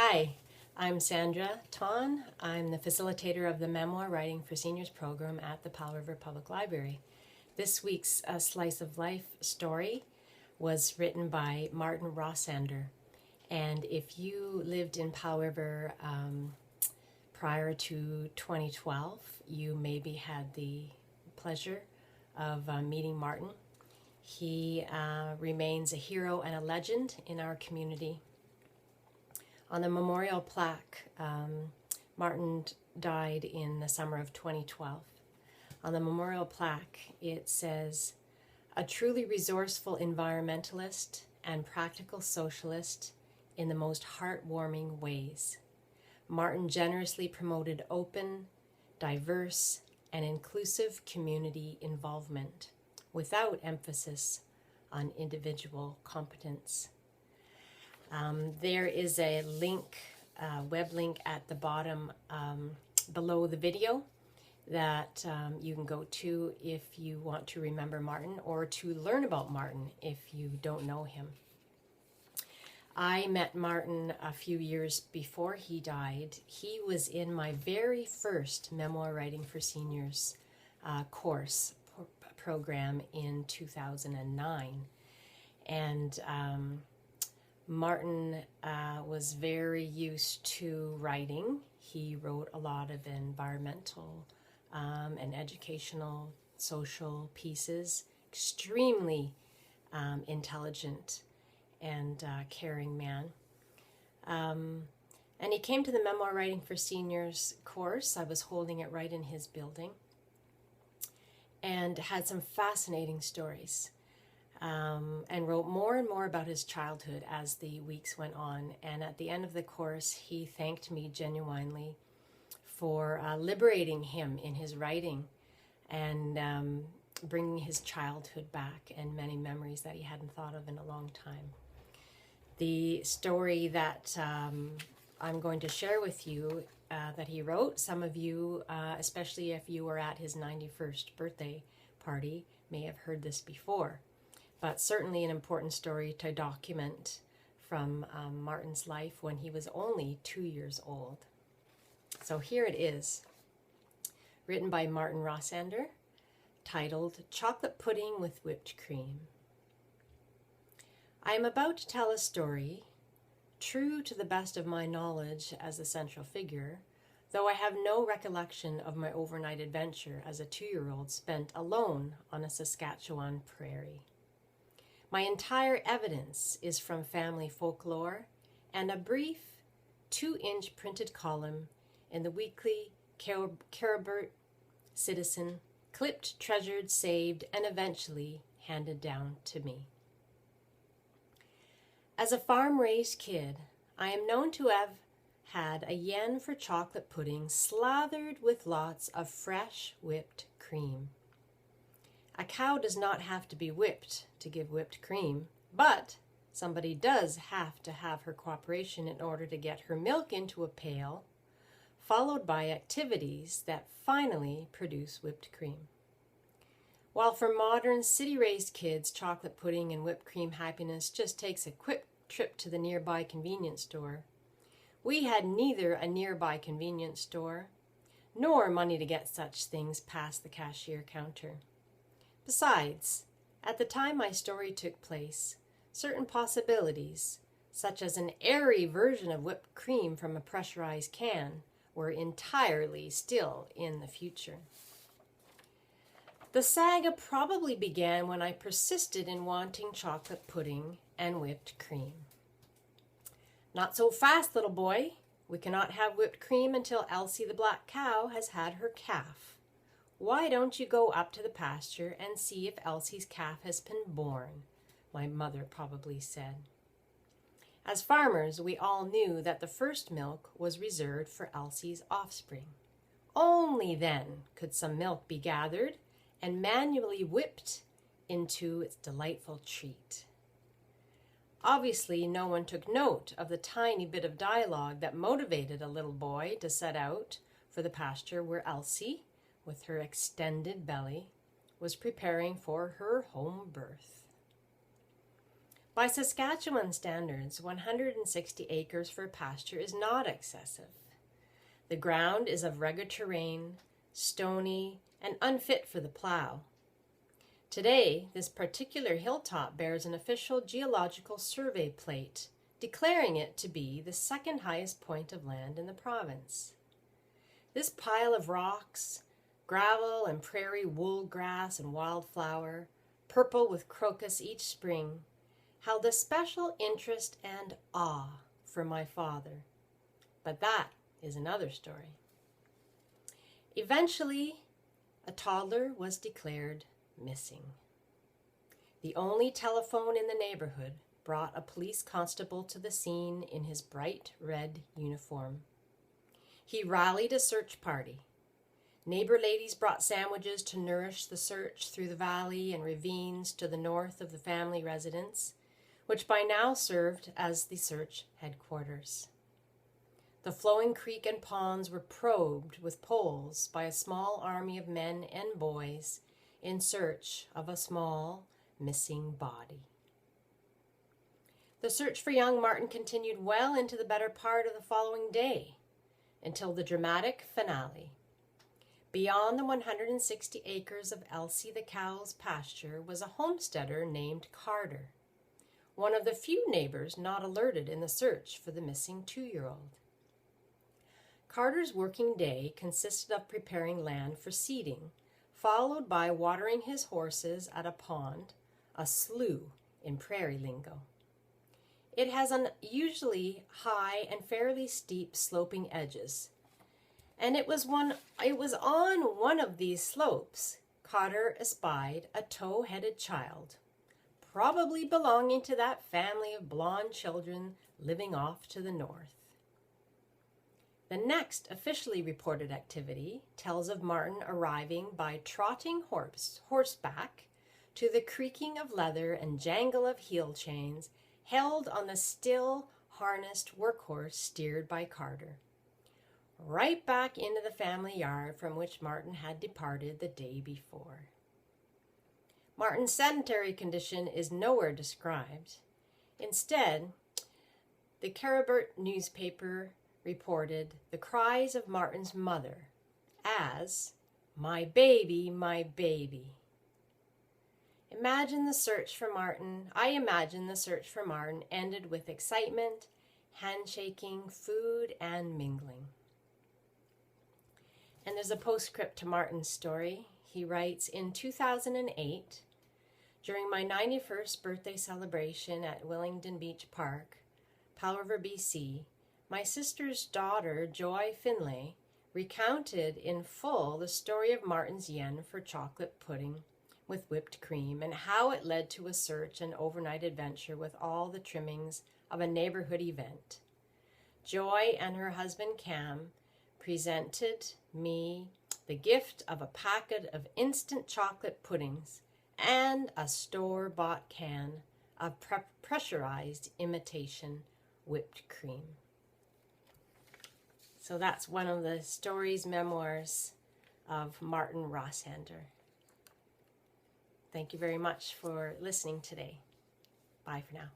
Hi, I'm Sandra Ton. I'm the facilitator of the Memoir Writing for Seniors program at the Powell River Public Library. This week's Slice of Life story was written by Martin Rossander. And if you lived in Powell River prior to 2012, you maybe had the pleasure of meeting Martin. He remains a hero and a legend in our community. On the memorial plaque, Martin died in the summer of 2012. On the memorial plaque, it says, "A truly resourceful environmentalist and practical socialist in the most heartwarming ways. Martin generously promoted open, diverse, and inclusive community involvement without emphasis on individual competence." There is a link, web link at the bottom below the video that you can go to if you want to remember Martin or to learn about Martin if you don't know him. I met Martin a few years before he died. He was in my very first Memoir Writing for Seniors course program in 2009. And Martin was very used to writing. He wrote a lot of environmental and educational, social pieces. Extremely intelligent and caring man. And he came to the Memoir Writing for Seniors course. I was holding it right in his building. And had some fascinating stories. And wrote more and more about his childhood as the weeks went on. And at the end of the course, he thanked me genuinely for liberating him in his writing and bringing his childhood back and many memories that he hadn't thought of in a long time. The story that I'm going to share with you that he wrote, some of you, especially if you were at his 91st birthday party, may have heard this before. But certainly an important story to document from Martin's life when he was only 2 years old. So here it is, written by Martin Rossander, titled "Chocolate Pudding with Whipped Cream." I am about to tell a story, true to the best of my knowledge as the central figure, though I have no recollection of my overnight adventure as a 2-year-old spent alone on a Saskatchewan prairie. My entire evidence is from family folklore and a brief 2-inch printed column in the weekly Caribert Citizen, clipped, treasured, saved, and eventually handed down to me. As a farm-raised kid, I am known to have had a yen for chocolate pudding slathered with lots of fresh whipped cream. A cow does not have to be whipped to give whipped cream, but somebody does have to have her cooperation in order to get her milk into a pail, followed by activities that finally produce whipped cream. While for modern city-raised kids, chocolate pudding and whipped cream happiness just takes a quick trip to the nearby convenience store, we had neither a nearby convenience store nor money to get such things past the cashier counter. Besides, at the time my story took place, certain possibilities, such as an airy version of whipped cream from a pressurized can, were entirely still in the future. The saga probably began when I persisted in wanting chocolate pudding and whipped cream. "Not so fast, little boy. We cannot have whipped cream until Elsie the black cow has had her calf. Why don't you go up to the pasture and see if Elsie's calf has been born?" my mother probably said. As farmers, we all knew that the first milk was reserved for Elsie's offspring. Only then could some milk be gathered and manually whipped into its delightful treat. Obviously, no one took note of the tiny bit of dialogue that motivated a little boy to set out for the pasture where Elsie, with her extended belly, was preparing for her home birth. By Saskatchewan standards, 160 acres for pasture is not excessive. The ground is of rugged terrain, stony, and unfit for the plow. Today, this particular hilltop bears an official geological survey plate, declaring it to be the second highest point of land in the province. This pile of rocks, gravel and prairie wool grass and wildflower, purple with crocus each spring, held a special interest and awe for my father. But that is another story. Eventually, a toddler was declared missing. The only telephone in the neighborhood brought a police constable to the scene in his bright red uniform. He rallied a search party. Neighbor ladies brought sandwiches to nourish the search through the valley and ravines to the north of the family residence, which by now served as the search headquarters. The flowing creek and ponds were probed with poles by a small army of men and boys in search of a small, missing body. The search for young Martin continued well into the better part of the following day, until the dramatic finale. Beyond the 160 acres of Elsie the cow's pasture was a homesteader named Carter, one of the few neighbors not alerted in the search for the missing 2-year-old. Carter's working day consisted of preparing land for seeding, followed by watering his horses at a pond, a slough in prairie lingo. It has unusually high and fairly steep sloping edges, and it was on one of these slopes Carter espied a tow-headed child, probably belonging to that family of blonde children living off to the north. The next officially reported activity tells of Martin arriving by trotting horseback to the creaking of leather and jangle of heel chains held on the still harnessed workhorse steered by Carter, right back into the family yard from which Martin had departed the day before. Martin's sedentary condition is nowhere described. Instead, the Caribert newspaper reported the cries of Martin's mother as, "My baby, my baby." I imagine the search for Martin ended with excitement, handshaking, food, and mingling. And there's a postscript to Martin's story. He writes, in 2008, during my 91st birthday celebration at Willingdon Beach Park, Powell River, BC, my sister's daughter, Joy Finlay, recounted in full the story of Martin's yen for chocolate pudding with whipped cream and how it led to a search and overnight adventure with all the trimmings of a neighborhood event. Joy and her husband Cam presented me the gift of a packet of instant chocolate puddings and a store-bought can of pressurized imitation whipped cream. So that's one of the stories, memoirs of Martin Rossander. Thank you very much for listening today. Bye for now.